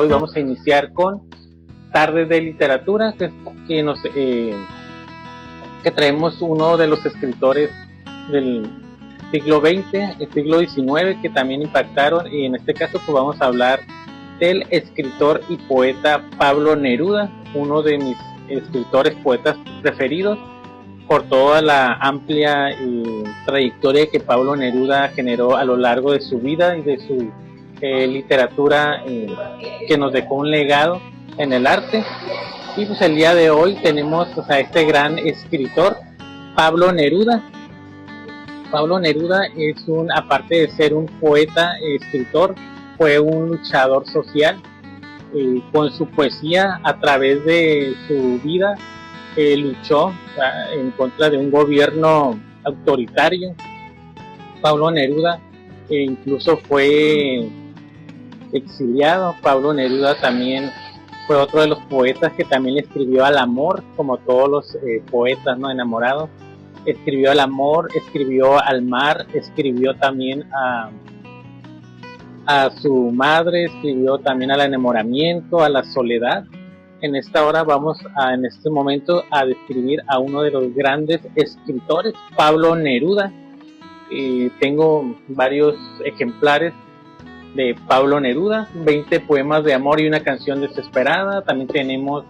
hoy vamos a iniciar con Tardes de Literatura, que traemos uno de los escritores del siglo XX, el siglo XIX, que también impactaron, y en este caso pues vamos a hablar del escritor y poeta Pablo Neruda, uno de mis escritores poetas preferidos, por toda la amplia trayectoria que Pablo Neruda generó a lo largo de su vida y de su literatura, que nos dejó un legado en el arte. Y pues el día de hoy tenemos a este gran escritor, Pablo Neruda. Pablo Neruda es aparte de ser un poeta, escritor, fue un luchador social. Con su poesía, a través de su vida, luchó en contra de un gobierno autoritario. Pablo Neruda incluso fue exiliado. Pablo Neruda también fue otro de los poetas que también escribió al amor, como todos los poetas, ¿no?, enamorados. Escribió al amor, escribió al mar, escribió también a su madre, escribió también al enamoramiento, a la soledad. En esta hora en este momento a describir a uno de los grandes escritores, Pablo Neruda. Tengo varios ejemplares de Pablo Neruda, 20 poemas de amor y una canción desesperada. También tenemos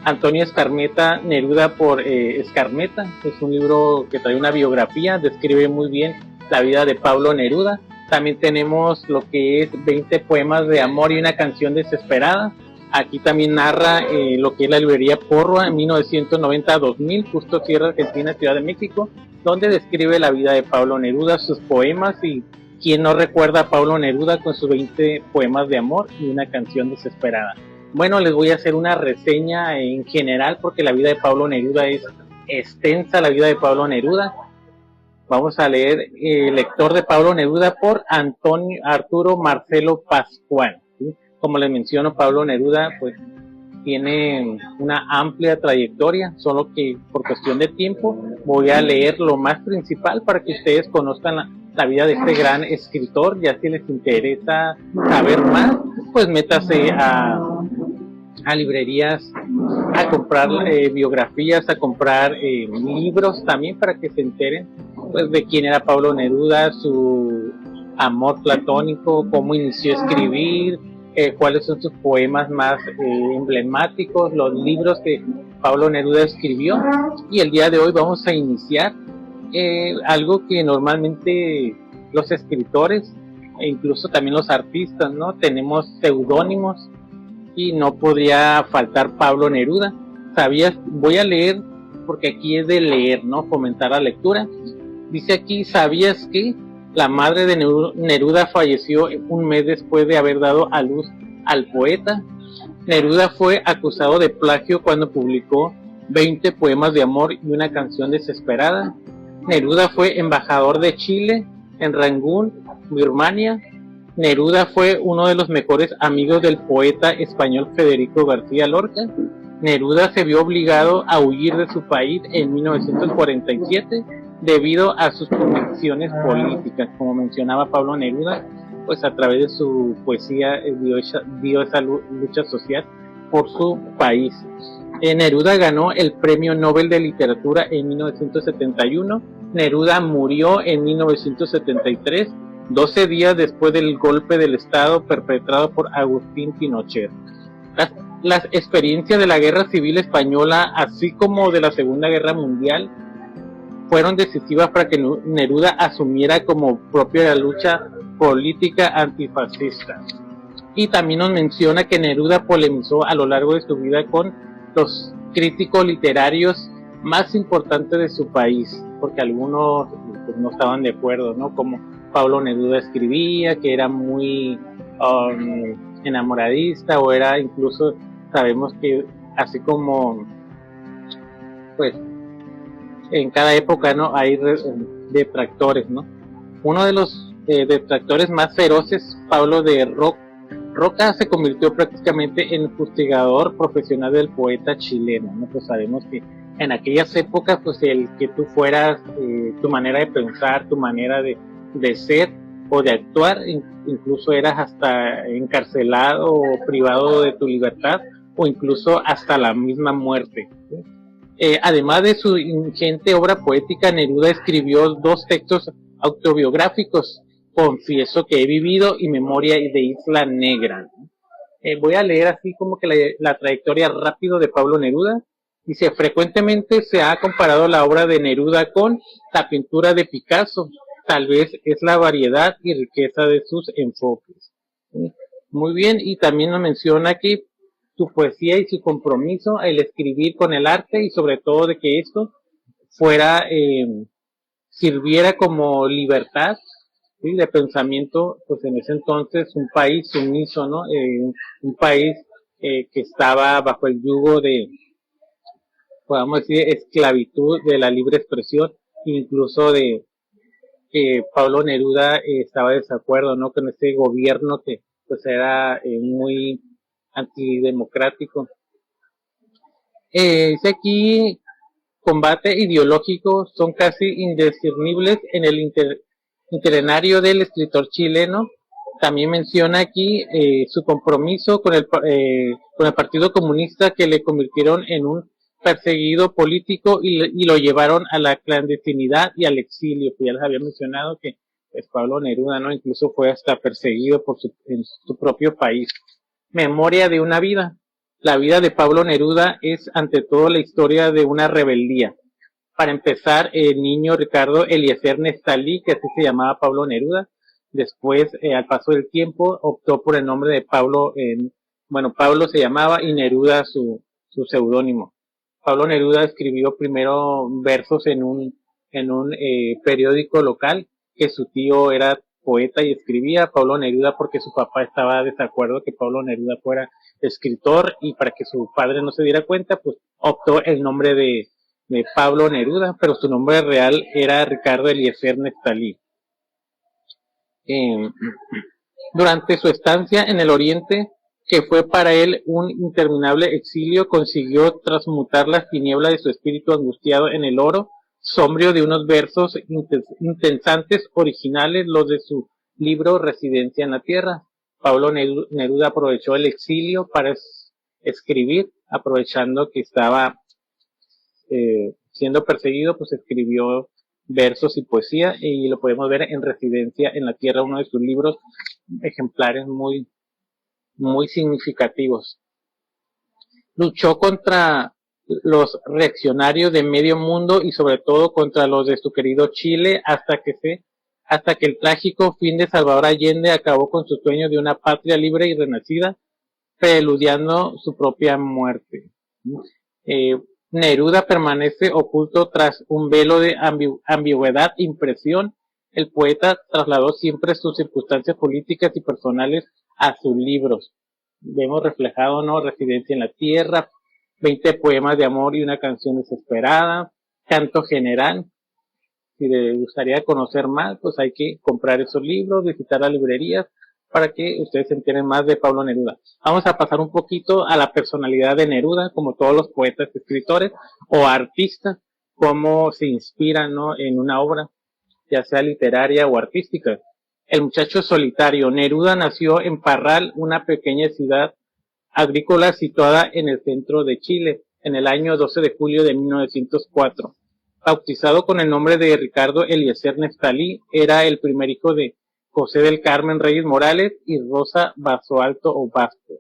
Antonio Skármeta, Neruda por Skármeta. Es un libro que trae una biografía, describe muy bien la vida de Pablo Neruda. También tenemos lo que es 20 poemas de amor y una canción desesperada. Aquí también narra lo que es la librería Porrúa en 1990-2000, justo Sierra Argentina, Ciudad de México, donde describe la vida de Pablo Neruda, sus poemas, y quién no recuerda a Pablo Neruda con sus 20 poemas de amor y una canción desesperada. Bueno, les voy a hacer una reseña en general porque la vida de Pablo Neruda es extensa, la vida de Pablo Neruda. Vamos a leer Lector de Pablo Neruda por Arturo Marcelo Pascual, ¿sí? Como les menciono, Pablo Neruda pues tiene una amplia trayectoria, solo que por cuestión de tiempo voy a leer lo más principal para que ustedes conozcan la vida de este gran escritor. Ya si les interesa saber más, pues métase a librerías a comprar biografías, a comprar libros también para que se enteren pues de quién era Pablo Neruda, su amor platónico, cómo inició a escribir, cuáles son sus poemas más emblemáticos, los libros que Pablo Neruda escribió. Y el día de hoy vamos a iniciar algo que normalmente los escritores e incluso también los artistas, ¿no?, tenemos seudónimos, y no podría faltar Pablo Neruda. ¿Sabías? Voy a leer porque aquí es de leer, ¿no?, fomentar la lectura. Dice aquí: ¿sabías que la madre de Neruda falleció un mes después de haber dado a luz al poeta? Neruda fue acusado de plagio cuando publicó 20 poemas de amor y una canción desesperada. Neruda fue embajador de Chile en Rangún, Birmania. Neruda fue uno de los mejores amigos del poeta español Federico García Lorca. Neruda se vio obligado a huir de su país en 1947 debido a sus convicciones políticas. Como mencionaba Pablo Neruda, pues a través de su poesía dio esa lucha social por su país. Neruda ganó el Premio Nobel de Literatura en 1971. Neruda murió en 1973, 12 días después del golpe del Estado perpetrado por Agustín Pinochet. Las experiencias de la Guerra Civil Española, así como de la Segunda Guerra Mundial, fueron decisivas para que Neruda asumiera como propia la lucha política antifascista. Y también nos menciona que Neruda polemizó a lo largo de su vida con los críticos literarios más importantes de su país, porque algunos pues, no estaban de acuerdo, ¿no?, como Pablo Neruda escribía, que era muy enamoradista, o era incluso, sabemos que así como pues en cada época, ¿no?, hay detractores, ¿no? Uno de los detractores más feroces, Pablo de Roca, se convirtió prácticamente en fustigador profesional del poeta chileno, ¿no? Pues sabemos que en aquellas épocas, pues el que tú fueras, tu manera de pensar, tu manera de ser, o de actuar, incluso eras hasta encarcelado o privado de tu libertad, o incluso hasta la misma muerte. Además de su ingente obra poética, Neruda escribió 2 textos autobiográficos, Confieso que he vivido y Memoria de Isla Negra. Voy a leer así como que la trayectoria rápido de Pablo Neruda. Dice, frecuentemente se ha comparado la obra de Neruda con la pintura de Picasso. Tal vez es la variedad y riqueza de sus enfoques. Muy bien, y también nos menciona que su poesía y su compromiso, el escribir con el arte y sobre todo de que esto fuera, sirviera como libertad, ¿sí?, de pensamiento, pues en ese entonces un país sumiso, ¿no? Un país que estaba bajo el yugo de, podamos decir, esclavitud de la libre expresión, incluso de que Pablo Neruda estaba de desacuerdo, ¿no?, con ese gobierno que pues era muy antidemocrático. Dice aquí, combate ideológico son casi indiscernibles en el itinerario del escritor chileno. También menciona aquí su compromiso con el Partido Comunista, que le convirtieron en un perseguido político y lo llevaron a la clandestinidad y al exilio, que ya les había mencionado que pues, Pablo Neruda, ¿no?, incluso fue hasta perseguido en su propio país. Memoria de una vida. La vida de Pablo Neruda es ante todo la historia de una rebeldía. Para empezar, el niño Ricardo Eliezer Nestalí, que así se llamaba Pablo Neruda, después, al paso del tiempo, optó por el nombre de Pablo. Pablo se llamaba y Neruda su seudónimo. Pablo Neruda escribió primero versos en un periódico local, que su tío era poeta y escribía. Pablo Neruda, porque su papá estaba de desacuerdo que Pablo Neruda fuera escritor, y para que su padre no se diera cuenta, pues optó el nombre de Pablo Neruda, pero su nombre real era Ricardo Eliezer Nestalí. Durante su estancia en el Oriente, que fue para él un interminable exilio, consiguió transmutar las tinieblas de su espíritu angustiado en el oro sombrío de unos versos intensantes, originales, los de su libro Residencia en la Tierra. Pablo Neruda aprovechó el exilio para escribir, aprovechando que estaba siendo perseguido, pues escribió versos y poesía, y lo podemos ver en Residencia en la Tierra, uno de sus libros ejemplares muy, muy significativos. Luchó contra los reaccionarios de medio mundo y sobre todo contra los de su querido Chile hasta que el trágico fin de Salvador Allende acabó con su sueño de una patria libre y renacida, preludiando su propia muerte. Neruda permanece oculto tras un velo de ambigüedad e impresión. El poeta trasladó siempre sus circunstancias políticas y personales a sus libros. Vemos reflejado, ¿no?, Residencia en la Tierra, 20 poemas de amor y una canción desesperada, Canto General. Si les gustaría conocer más, pues hay que comprar esos libros, visitar las librerías para que ustedes se enteren más de Pablo Neruda. Vamos a pasar un poquito a la personalidad de Neruda, como todos los poetas, escritores o artistas, cómo se inspiran, ¿no?, en una obra, ya sea literaria o artística. El muchacho solitario. Neruda nació en Parral, una pequeña ciudad agrícola situada en el centro de Chile, en el año 12 de julio de 1904. Bautizado con el nombre de Ricardo Eliezer Nestalí, era el primer hijo de José del Carmen Reyes Morales y Rosa Basoalto o Vasco,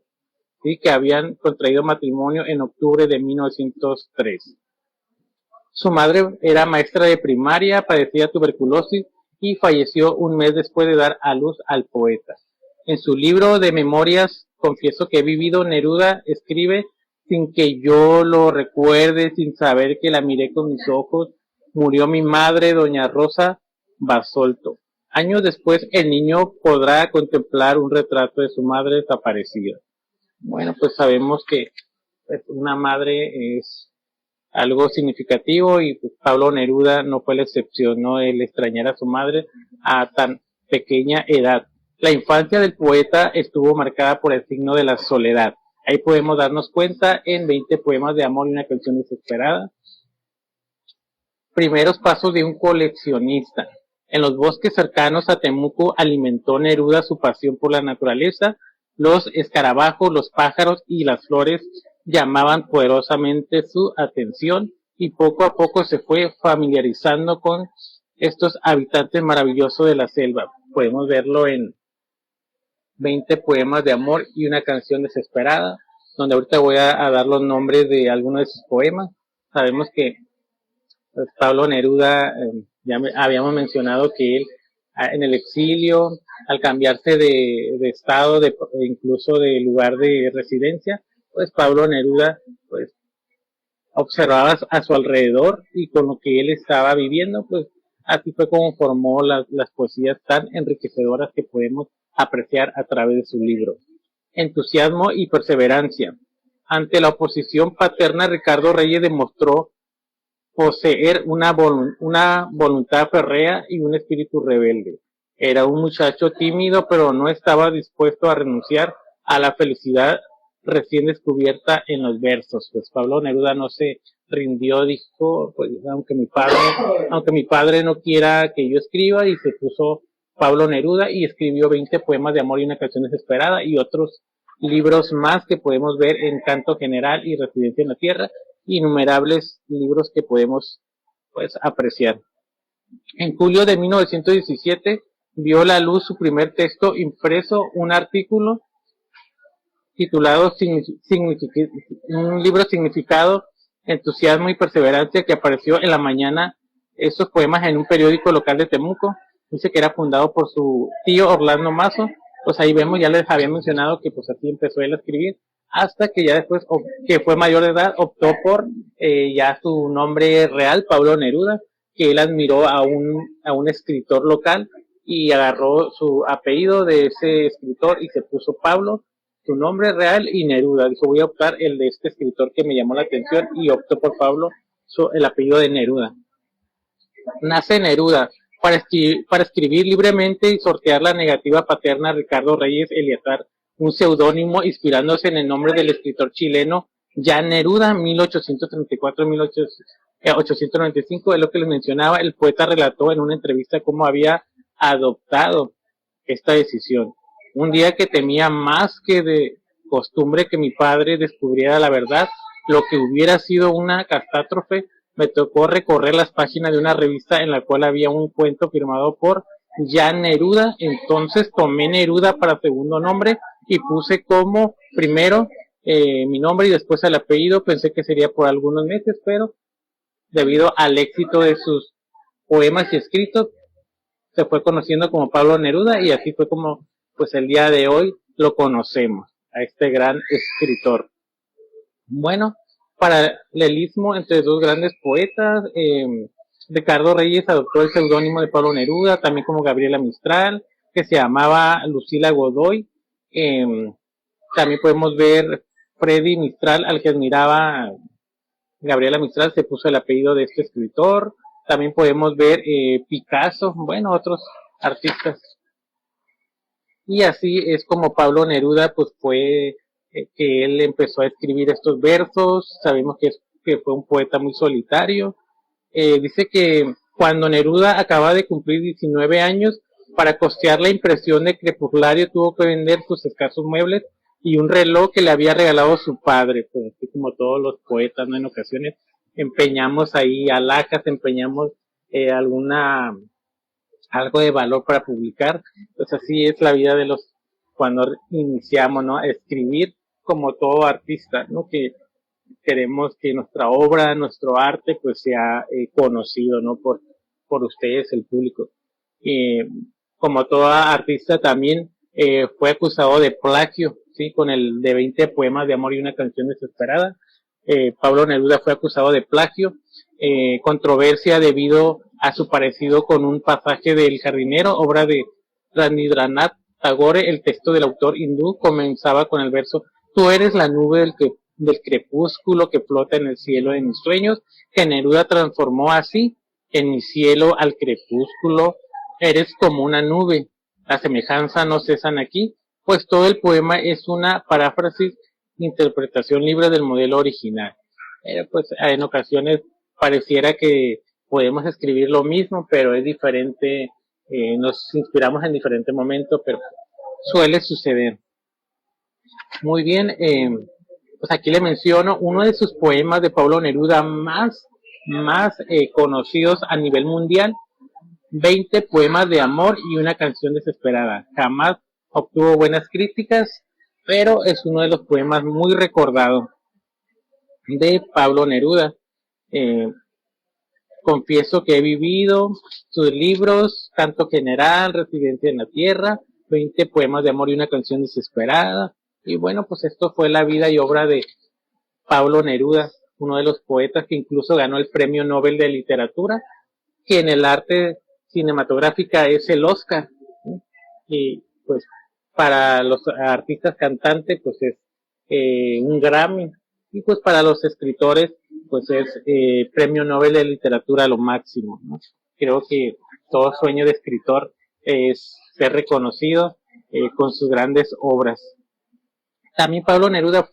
¿sí?, que habían contraído matrimonio en octubre de 1903. Su madre era maestra de primaria, padecía tuberculosis y falleció un mes después de dar a luz al poeta. En su libro de memorias, Confieso que he vivido, Neruda escribe: sin que yo lo recuerde, sin saber que la miré con mis ojos, murió mi madre, doña Rosa Basolto. Años después, el niño podrá contemplar un retrato de su madre desaparecida. Bueno, pues sabemos que una madre es algo significativo, y pues Pablo Neruda no fue la excepción, ¿no?, el extrañar a su madre a tan pequeña edad. La infancia del poeta estuvo marcada por el signo de la soledad. Ahí podemos darnos cuenta en 20 poemas de amor y una canción desesperada. Primeros pasos de un coleccionista. En los bosques cercanos a Temuco alimentó Neruda su pasión por la naturaleza. Los escarabajos, los pájaros y las flores llamaban poderosamente su atención y poco a poco se fue familiarizando con estos habitantes maravillosos de la selva. Podemos verlo en 20 poemas de amor y una canción desesperada, donde ahorita voy a dar los nombres de algunos de sus poemas. Sabemos que pues, Pablo Neruda, habíamos mencionado que él en el exilio, al cambiarse de estado, incluso de lugar de residencia, pues Pablo Neruda pues observaba a su alrededor y con lo que él estaba viviendo, pues así fue como formó las poesías tan enriquecedoras que podemos apreciar a través de su libro. Entusiasmo y perseverancia. Ante la oposición paterna, Ricardo Reyes demostró poseer una voluntad férrea y un espíritu rebelde. Era un muchacho tímido, pero no estaba dispuesto a renunciar a la felicidad recién descubierta en los versos. Pues Pablo Neruda no se rindió, dijo, pues aunque mi padre no quiera que yo escriba, y se puso Pablo Neruda y escribió 20 poemas de amor y una canción desesperada y otros libros más que podemos ver en Canto General y Residencia en la Tierra, innumerables libros que podemos pues apreciar. En julio de 1917 vio la luz su primer texto impreso, un artículo titulado un libro significado, entusiasmo y perseverancia, que apareció en la mañana, estos poemas en un periódico local de Temuco. Dice que era fundado por su tío Orlando Mazo. Pues ahí vemos, ya les había mencionado que pues así empezó él a escribir, hasta que ya después, que fue mayor de edad, optó por ya su nombre real, Pablo Neruda, que él admiró a un escritor local y agarró su apellido de ese escritor y se puso Pablo, su nombre real, y Neruda. Dijo, voy a optar el de este escritor que me llamó la atención, y optó por Pablo, el apellido de Neruda. Nace Neruda para escribir libremente y sortear la negativa paterna. Ricardo Reyes Eliazar, un seudónimo inspirándose en el nombre del escritor chileno Jan Neruda, 1834-1895, es lo que les mencionaba. El poeta relató en una entrevista cómo había adoptado esta decisión. Un día que temía más que de costumbre que mi padre descubriera la verdad, lo que hubiera sido una catástrofe, me tocó recorrer las páginas de una revista en la cual había un cuento firmado por Jan Neruda. Entonces tomé Neruda para segundo nombre y puse como primero mi nombre y después el apellido. Pensé que sería por algunos meses, pero debido al éxito de sus poemas y escritos, se fue conociendo como Pablo Neruda, y así fue como pues el día de hoy lo conocemos, a este gran escritor. Bueno, paralelismo entre dos grandes poetas. Ricardo Reyes adoptó el seudónimo de Pablo Neruda, también como Gabriela Mistral, que se llamaba Lucila Godoy. También podemos ver Freddy Mistral, al que admiraba Gabriela Mistral, se puso el apellido de este escritor. También podemos ver Picasso, bueno, otros artistas. Y así es como Pablo Neruda pues fue que él empezó a escribir estos versos. Sabemos que fue un poeta muy solitario. Dice que cuando Neruda acaba de cumplir 19 años, para costear la impresión de Crepusculario tuvo que vender sus escasos muebles y un reloj que le había regalado su padre. Pues así como todos los poetas, ¿no? En ocasiones empeñamos ahí alhajas, empeñamos algo de valor para publicar. Pues así es la vida de cuando iniciamos, ¿no? A escribir, como todo artista, ¿no? Que queremos que nuestra obra, nuestro arte, pues sea conocido, ¿no? Por ustedes, el público. Como toda artista también fue acusado de plagio, ¿sí? Con el de 20 poemas de amor y una canción desesperada. Pablo Neruda fue acusado de plagio, controversia debido a su parecido con un pasaje del Jardinero, obra de Rabindranath Tagore. El texto del autor hindú comenzaba con el verso: tú eres la nube del crepúsculo que flota en el cielo de mis sueños, que Neruda transformó así: en mi cielo al crepúsculo eres como una nube. La semejanza no cesan aquí, pues todo el poema es una paráfrasis, interpretación libre del modelo original. Pues en ocasiones pareciera que podemos escribir lo mismo, pero es diferente nos inspiramos en diferentes momentos, pero suele suceder. Muy bien, pues aquí le menciono uno de sus poemas de Pablo Neruda más conocidos a nivel mundial, 20 poemas de amor y una canción desesperada. Jamás obtuvo buenas críticas, pero es uno de los poemas muy recordados de Pablo Neruda. Eh, Confieso que he vivido sus libros, Canto General, Residencia en la Tierra, 20 poemas de amor y una canción desesperada. Y bueno, pues esto fue la vida y obra de Pablo Neruda, uno de los poetas que incluso ganó el Premio Nobel de Literatura, que en el arte cinematográfica es el Oscar, ¿sí? Y pues para los artistas cantantes pues es un Grammy, y pues para los escritores pues es Premio Nobel de Literatura lo máximo, ¿no? Creo que todo sueño de escritor es ser reconocido con sus grandes obras. También Pablo Neruda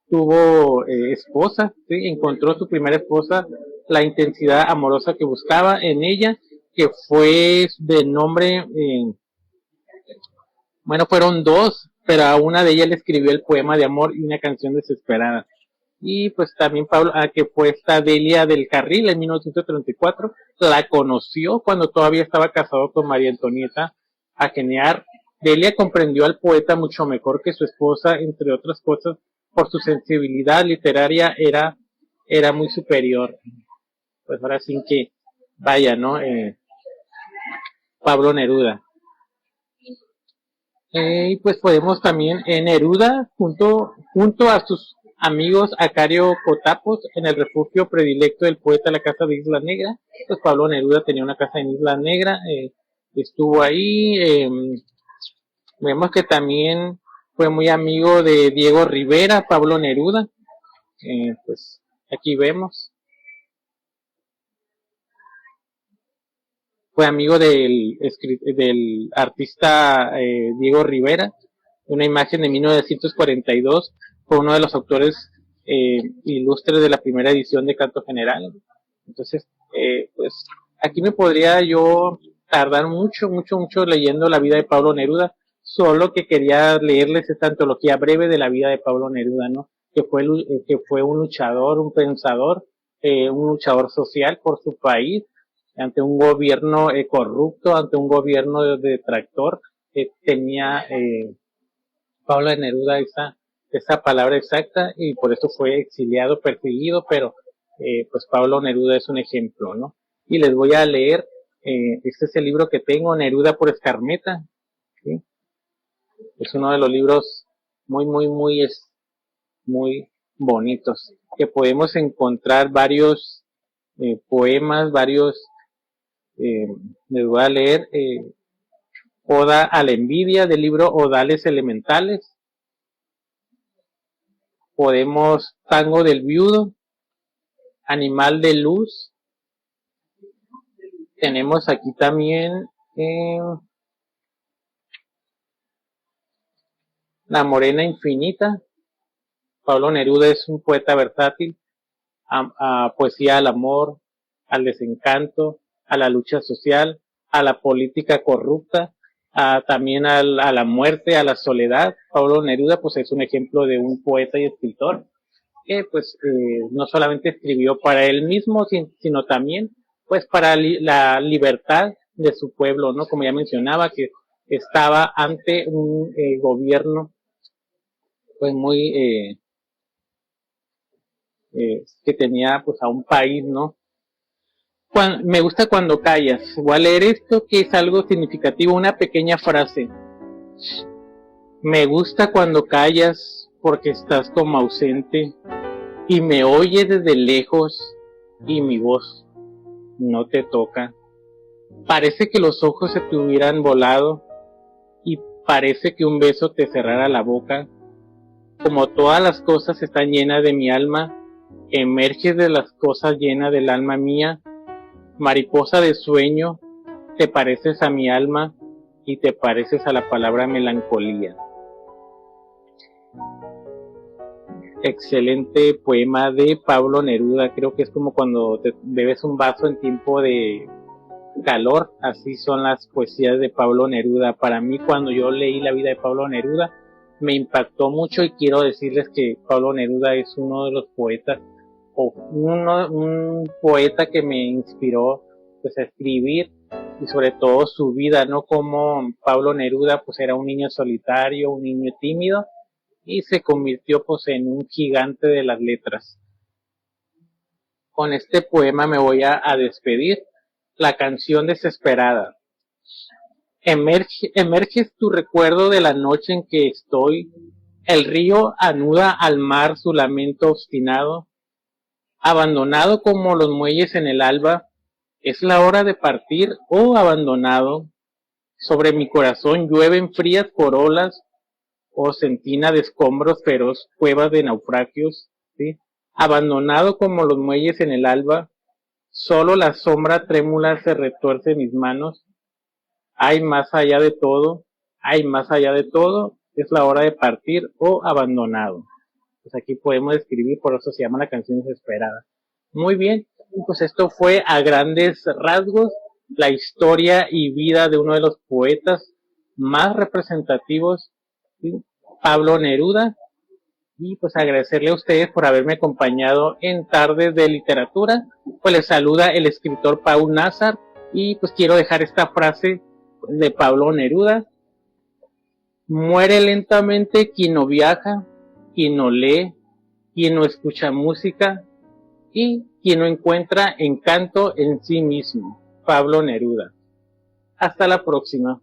tuvo esposa, ¿sí? Encontró su primera esposa, la intensidad amorosa que buscaba en ella, que fue de nombre, bueno, fueron dos, pero a una de ellas le escribió el poema de amor y una canción desesperada. Y pues también Pablo, que fue esta Delia del Carril en 1934, la conoció cuando todavía estaba casado con María Antonieta Agenear. Delia comprendió al poeta mucho mejor que su esposa, entre otras cosas, por su sensibilidad literaria era muy superior. Pues ahora sí que, vaya, ¿no? Pablo Neruda. Y pues podemos también en Neruda, junto a sus amigos Acario Cotapos, en el refugio predilecto del poeta, la casa de Isla Negra. Pues Pablo Neruda tenía una casa en Isla Negra, estuvo ahí. Vemos que también fue muy amigo de Diego Rivera, Pablo Neruda. Pues aquí vemos. Fue amigo del artista Diego Rivera. Una imagen de 1942, fue uno de los autores ilustres de la primera edición de Canto General. Entonces, pues aquí me podría yo tardar mucho leyendo la vida de Pablo Neruda, solo que quería leerles esta antología breve de la vida de Pablo Neruda, ¿no? Que fue un luchador, un pensador, un luchador social por su país, ante un gobierno corrupto, ante un gobierno detractor, tenía Pablo Neruda esa palabra exacta, y por eso fue exiliado, perseguido, pero pues Pablo Neruda es un ejemplo, ¿no? Y les voy a leer, este es el libro que tengo, Neruda por Escarmeta, ¿sí? Es uno de los libros muy bonitos, que podemos encontrar varios poemas, les voy a leer, Oda a la envidia del libro Odales Elementales. Podemos Tango del Viudo, Animal de Luz. Tenemos aquí también La Morena Infinita. Pablo Neruda es un poeta versátil, a poesía al amor, al desencanto, a la lucha social, a la política corrupta, también a la muerte, a la soledad. Pablo Neruda pues es un ejemplo de un poeta y escritor que pues no solamente escribió para él mismo, sino también pues para la libertad de su pueblo, ¿no? Como ya mencionaba, que estaba ante un gobierno pues que tenía pues a un país, ¿no? Me gusta cuando callas. Voy a leer esto que es algo significativo, una pequeña frase. Me gusta cuando callas porque estás como ausente y me oyes desde lejos y mi voz no te toca. Parece que los ojos se te hubieran volado y parece que un beso te cerrara la boca. Como todas las cosas están llenas de mi alma, emerges de las cosas llenas del alma mía. Mariposa de sueño, te pareces a mi alma y te pareces a la palabra melancolía. Excelente poema de Pablo Neruda. Creo que es como cuando te bebes un vaso en tiempo de calor. Así son las poesías de Pablo Neruda. Para mí, cuando yo leí la vida de Pablo Neruda, me impactó mucho, y quiero decirles que Pablo Neruda es uno de los poetas, o un poeta que me inspiró pues a escribir, y sobre todo su vida, ¿no? Como Pablo Neruda pues era un niño solitario, un niño tímido, y se convirtió pues en un gigante de las letras. Con este poema me voy a despedir. La canción desesperada. Emerges tu recuerdo de la noche en que estoy. El río anuda al mar su lamento obstinado. Abandonado como los muelles en el alba. Es la hora de partir, oh abandonado. Sobre mi corazón llueven frías corolas, oh sentina de escombros feroz, cuevas de naufragios, ¿sí? Abandonado como los muelles en el alba, solo la sombra trémula se retuerce en mis manos. Hay más allá de todo, hay más allá de todo, es la hora de partir o abandonado. Pues aquí podemos describir, por eso se llama la canción desesperada. Muy bien, pues esto fue a grandes rasgos la historia y vida de uno de los poetas más representativos, ¿sí? Pablo Neruda. Y pues agradecerle a ustedes por haberme acompañado en Tardes de Literatura. Pues les saluda el escritor Paul Nazar, y pues quiero dejar esta frase de Pablo Neruda: muere lentamente quien no viaja, quien no lee, quien no escucha música y quien no encuentra encanto en sí mismo. Pablo Neruda. Hasta la próxima.